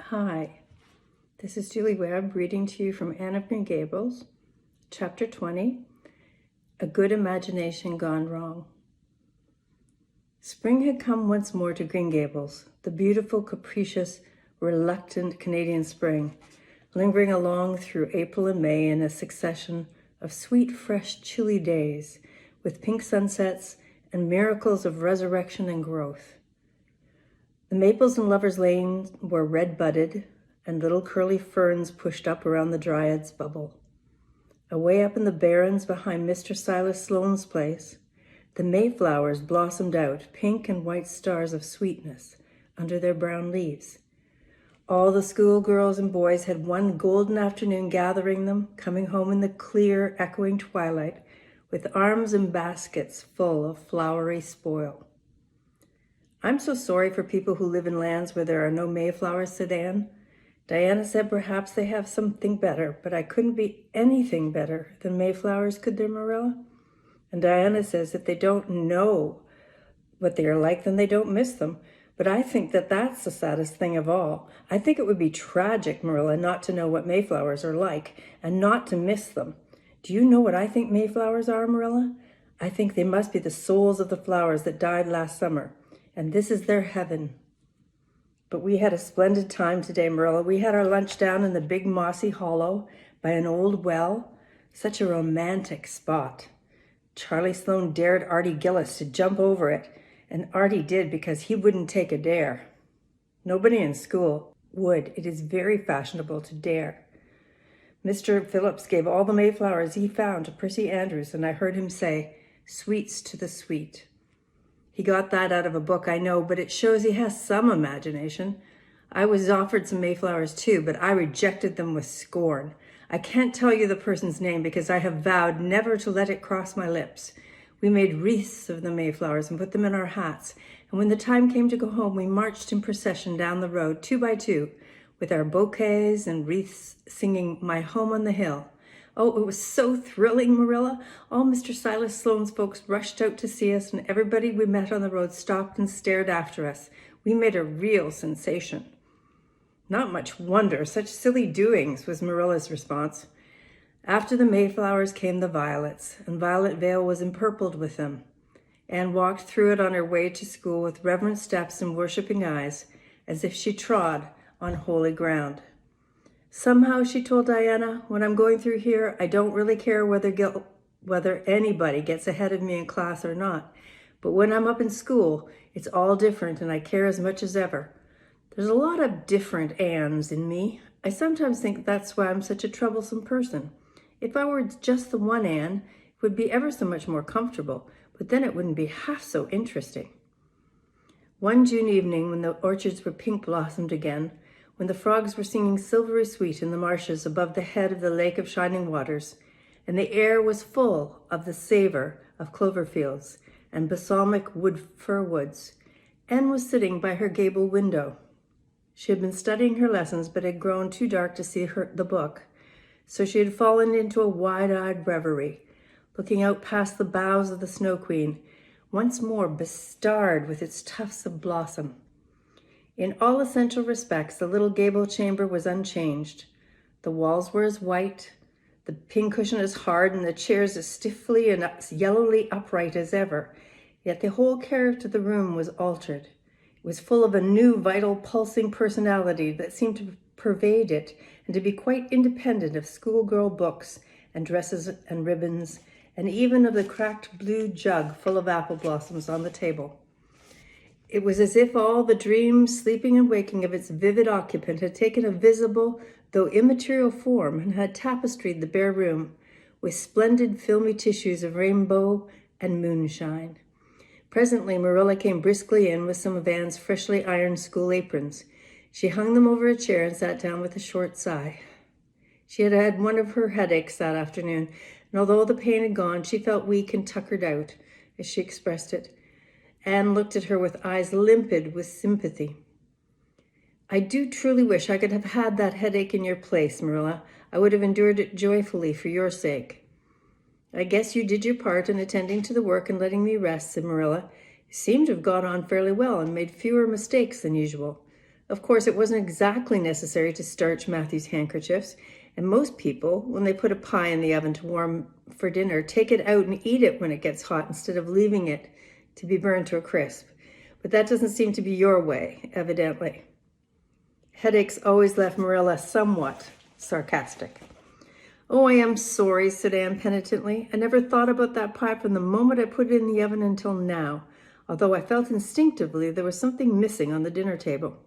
Hi, this is Julie Webb reading to you from Anne of Green Gables, Chapter 20, A Good Imagination Gone Wrong. Spring had come once more to Green Gables, the beautiful, capricious, reluctant Canadian spring, lingering along through April and May in a succession of sweet, fresh, chilly days, with pink sunsets and miracles of resurrection and growth. The maples in Lover's Lane were red-budded, and little curly ferns pushed up around the dryad's bubble. Away up in the barrens behind Mr. Silas Sloane's place, the mayflowers blossomed out, pink and white stars of sweetness under their brown leaves. All the schoolgirls and boys had one golden afternoon gathering them, coming home in the clear, echoing twilight, with arms and baskets full of flowery spoil. "I'm so sorry for people who live in lands where there are no mayflowers," said Anne. Diana said perhaps they have something better, but I couldn't be anything better than mayflowers, could there, Marilla? And Diana says if they don't know what they are like, then they don't miss them. But I think that that's the saddest thing of all. I think it would be tragic, Marilla, not to know what mayflowers are like and not to miss them. Do you know what I think mayflowers are, Marilla? I think they must be the souls of the flowers that died last summer. And this is their heaven. But we had a splendid time today, Marilla. We had our lunch down in the big mossy hollow by an old well. Such a romantic spot. Charlie Sloane dared Artie Gillis to jump over it, and Artie did because he wouldn't take a dare. Nobody in school would. It is very fashionable to dare. Mr. Phillips gave all the mayflowers he found to Prissy Andrews, and I heard him say, "Sweets to the sweet." He got that out of a book, I know, but it shows he has some imagination. I was offered some mayflowers too, but I rejected them with scorn. I can't tell you the person's name because I have vowed never to let it cross my lips. We made wreaths of the mayflowers and put them in our hats, and when the time came to go home, we marched in procession down the road, 2 by 2, with our bouquets and wreaths, singing "My Home on the Hill." Oh, it was so thrilling, Marilla. All Mr. Silas Sloane's folks rushed out to see us, and everybody we met on the road stopped and stared after us. We made a real sensation. "Not much wonder, such silly doings," was Marilla's response. After the mayflowers came the violets, and Violet Vale was empurpled with them. Anne walked through it on her way to school with reverent steps and worshipping eyes, as if she trod on holy ground. "Somehow," she told Diana, "when I'm going through here, I don't really care whether anybody gets ahead of me in class or not. But when I'm up in school, it's all different and I care as much as ever. There's a lot of different Annes in me. I sometimes think that's why I'm such a troublesome person. If I were just the one Anne, it would be ever so much more comfortable, but then it wouldn't be half so interesting." One June evening, when the orchards were pink blossomed again, when the frogs were singing silvery sweet in the marshes above the head of the Lake of Shining Waters, and the air was full of the savor of clover fields and balsamic fir woods, Anne was sitting by her gable window. She had been studying her lessons, but had grown too dark to see the book, so she had fallen into a wide-eyed reverie, looking out past the boughs of the Snow Queen, once more bestarred with its tufts of blossom. In all essential respects, the little gable chamber was unchanged. The walls were as white, the pincushion as hard, and the chairs as stiffly and yellowly upright as ever. Yet the whole character of the room was altered. It was full of a new, vital, pulsing personality that seemed to pervade it and to be quite independent of schoolgirl books and dresses and ribbons, and even of the cracked blue jug full of apple blossoms on the table. It was as if all the dreams, sleeping and waking of its vivid occupant had taken a visible, though immaterial form and had tapestried the bare room with splendid filmy tissues of rainbow and moonshine. Presently, Marilla came briskly in with some of Anne's freshly ironed school aprons. She hung them over a chair and sat down with a short sigh. She had had one of her headaches that afternoon, and although the pain had gone, she felt weak and tuckered out, as she expressed it. Anne looked at her with eyes limpid with sympathy. "I do truly wish I could have had that headache in your place, Marilla. I would have endured it joyfully for your sake." "I guess you did your part in attending to the work and letting me rest," said Marilla. "You seem to have got on fairly well and made fewer mistakes than usual. Of course, it wasn't exactly necessary to starch Matthew's handkerchiefs, and most people, when they put a pie in the oven to warm for dinner, take it out and eat it when it gets hot instead of leaving it to be burned to a crisp. But that doesn't seem to be your way, evidently. Headaches always left Marilla somewhat sarcastic. "Oh, I am sorry," said Anne penitently. "I never thought about that pie from the moment I put it in the oven until now, although I felt instinctively there was something missing on the dinner table.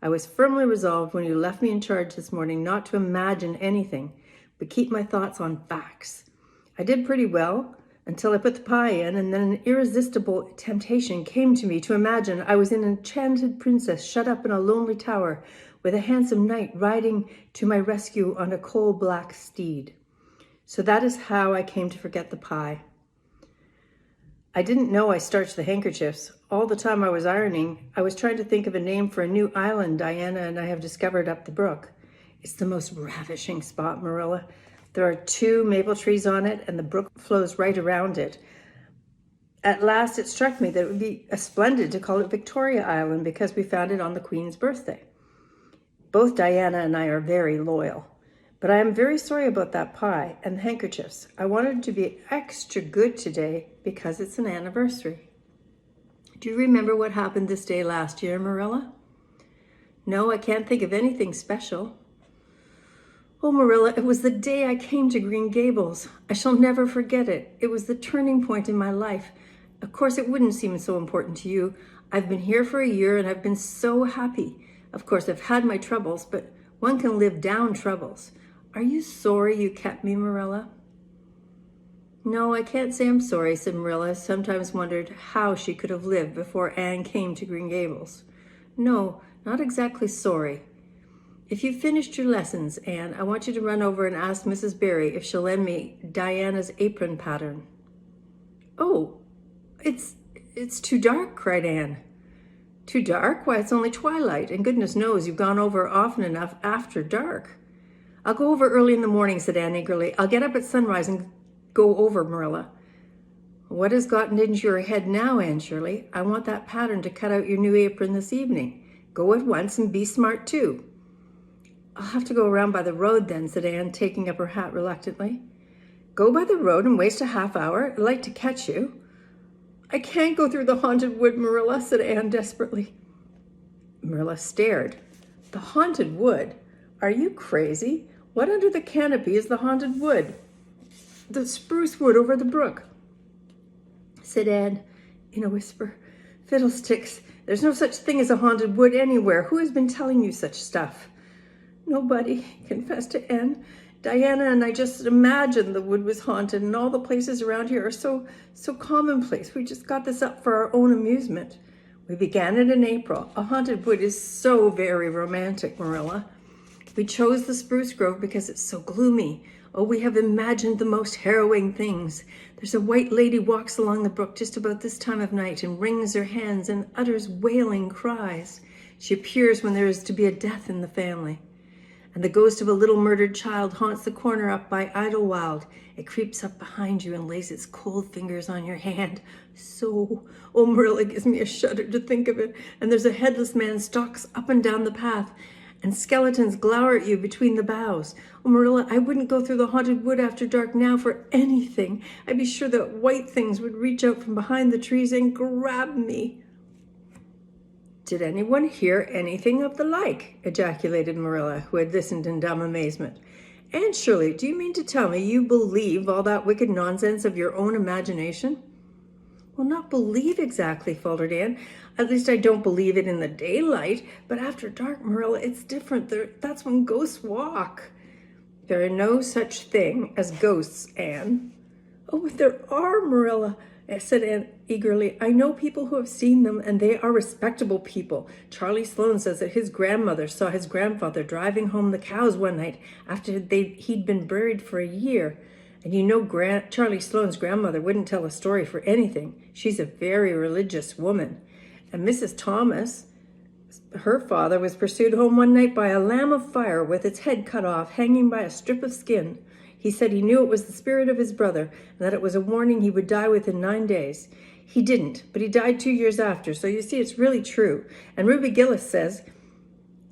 I was firmly resolved when you left me in charge this morning not to imagine anything, but keep my thoughts on facts. I did pretty well until I put the pie in, and then an irresistible temptation came to me to imagine I was an enchanted princess shut up in a lonely tower with a handsome knight riding to my rescue on a coal-black steed. So that is how I came to forget the pie. I didn't know I starched the handkerchiefs. All the time I was ironing, I was trying to think of a name for a new island Diana and I have discovered up the brook. It's the most ravishing spot, Marilla. There are 2 maple trees on it, and the brook flows right around it. At last it struck me that it would be splendid to call it Victoria Island because we found it on the Queen's birthday. Both Diana and I are very loyal. But I am very sorry about that pie and the handkerchiefs. I wanted to be extra good today because it's an anniversary." "Do you remember what happened this day last year, Marilla?" "No, I can't think of anything special." "Oh, Marilla, it was the day I came to Green Gables. I shall never forget it. It was the turning point in my life. Of course, it wouldn't seem so important to you. I've been here for a year and I've been so happy. Of course, I've had my troubles, but one can live down troubles. Are you sorry you kept me, Marilla?" "No, I can't say I'm sorry," said Marilla, sometimes wondered how she could have lived before Anne came to Green Gables. "No, not exactly sorry. If you've finished your lessons, Anne, I want you to run over and ask Mrs. Barry if she'll lend me Diana's apron pattern." "Oh, it's too dark," cried Anne. "Too dark? Why, it's only twilight, and goodness knows you've gone over often enough after dark." "I'll go over early in the morning," said Anne eagerly. "I'll get up at sunrise and go over, Marilla." "What has gotten into your head now, Anne Shirley? I want that pattern to cut out your new apron this evening. Go at once and be smart too." "I'll have to go around by the road then," said Anne, taking up her hat reluctantly. "Go by the road and waste a half hour? I'd like to catch you." "I can't go through the haunted wood, Marilla," said Anne desperately. Marilla stared. "The haunted wood? Are you crazy? What under the canopy is the haunted wood?" "The spruce wood over the brook," said Anne in a whisper. "Fiddlesticks! There's no such thing as a haunted wood anywhere. Who has been telling you such stuff?" "Nobody," confessed Anne. "Diana and I just imagined the wood was haunted, and all the places around here are so commonplace. We just got this up for our own amusement. We began it in April. A haunted wood is so very romantic, Marilla. We chose the spruce grove because it's so gloomy. Oh, we have imagined the most harrowing things. There's a white lady walks along the brook just about this time of night and wrings her hands and utters wailing cries. She appears when there is to be a death in the family. And the ghost of a little murdered child haunts the corner up by Idlewild. It creeps up behind you and lays its cold fingers on your hand. Oh, Marilla, gives me a shudder to think of it. And there's a headless man stalks up and down the path, and skeletons glower at you between the boughs. Oh, Marilla, I wouldn't go through the haunted wood after dark now for anything. I'd be sure that white things would reach out from behind the trees and grab me." "Did anyone hear anything of the like?" ejaculated Marilla, who had listened in dumb amazement. "Anne Shirley, do you mean to tell me you believe all that wicked nonsense of your own imagination?" "Well, not believe exactly," faltered Anne. "At least I don't believe it in the daylight. But after dark, Marilla, it's different. That's when ghosts walk." "There are no such thing as ghosts, Anne." "Oh, but there are, Marilla," said Anne eagerly. "I know people who have seen them, and they are respectable people. Charlie Sloane says that his grandmother saw his grandfather driving home the cows one night after he'd been buried for a year. And you know Charlie Sloane's grandmother wouldn't tell a story for anything. She's a very religious woman. And Mrs. Thomas, her father was pursued home one night by a lamb of fire with its head cut off, hanging by a strip of skin. He said he knew it was the spirit of his brother and that it was a warning he would die within 9 days. He didn't, but he died 2 years after, so you see it's really true. And Ruby Gillis says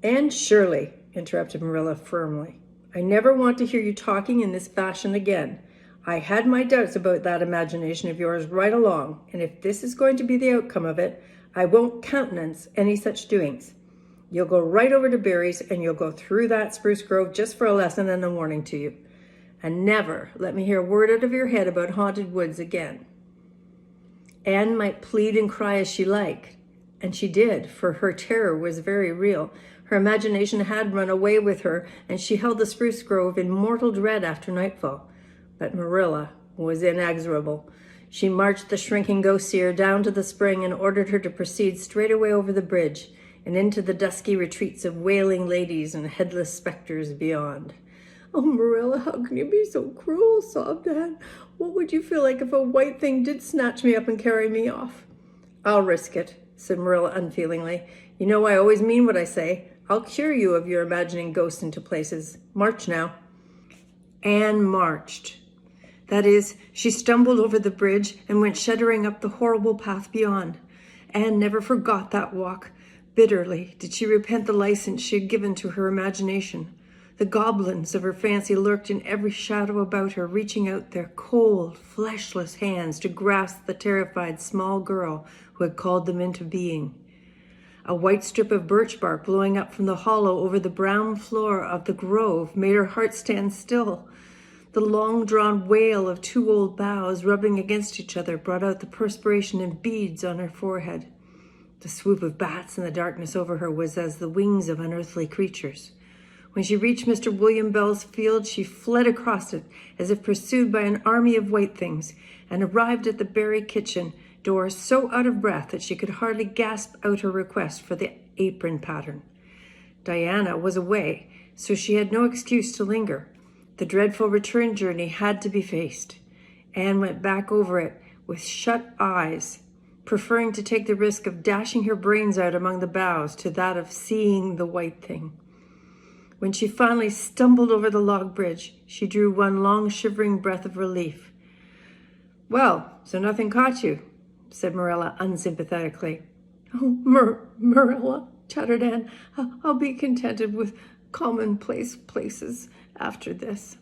Anne Shirley, interrupted Marilla firmly, I never want to hear you talking in this fashion again. I had my doubts about that imagination of yours right along, and if this is going to be the outcome of it, I won't countenance any such doings. You'll go right over to Barry's, and you'll go through that spruce grove just for a lesson and a warning to you. And never let me hear a word out of your head about haunted woods again. Anne might plead and cry as she liked, and she did, for her terror was very real. Her imagination had run away with her, and she held the spruce grove in mortal dread after nightfall. But Marilla was inexorable. She marched the shrinking ghost seer down to the spring and ordered her to proceed straightway over the bridge and into the dusky retreats of wailing ladies and headless specters beyond. Oh, Marilla, how can you be so cruel? Sobbed Anne. What would you feel like if a white thing did snatch me up and carry me off? I'll risk it, said Marilla unfeelingly. You know I always mean what I say. I'll cure you of your imagining ghosts into places. March now. Anne marched. That is, she stumbled over the bridge and went shuddering up the horrible path beyond. Anne never forgot that walk. Bitterly did she repent the license she had given to her imagination. The goblins of her fancy lurked in every shadow about her, reaching out their cold, fleshless hands to grasp the terrified small girl who had called them into being. A white strip of birch bark blowing up from the hollow over the brown floor of the grove made her heart stand still. The long-drawn wail of two old boughs rubbing against each other brought out the perspiration in beads on her forehead. The swoop of bats in the darkness over her was as the wings of unearthly creatures. When she reached Mr. William Bell's field, she fled across it as if pursued by an army of white things, and arrived at the Barry kitchen door so out of breath that she could hardly gasp out her request for the apron pattern. Diana was away, so she had no excuse to linger. The dreadful return journey had to be faced. Anne went back over it with shut eyes, preferring to take the risk of dashing her brains out among the boughs to that of seeing the white thing. When she finally stumbled over the log bridge, she drew one long shivering breath of relief. Well, so nothing caught you, said Marilla unsympathetically. Oh, Marilla, chattered Anne, I'll be contented with commonplace places after this.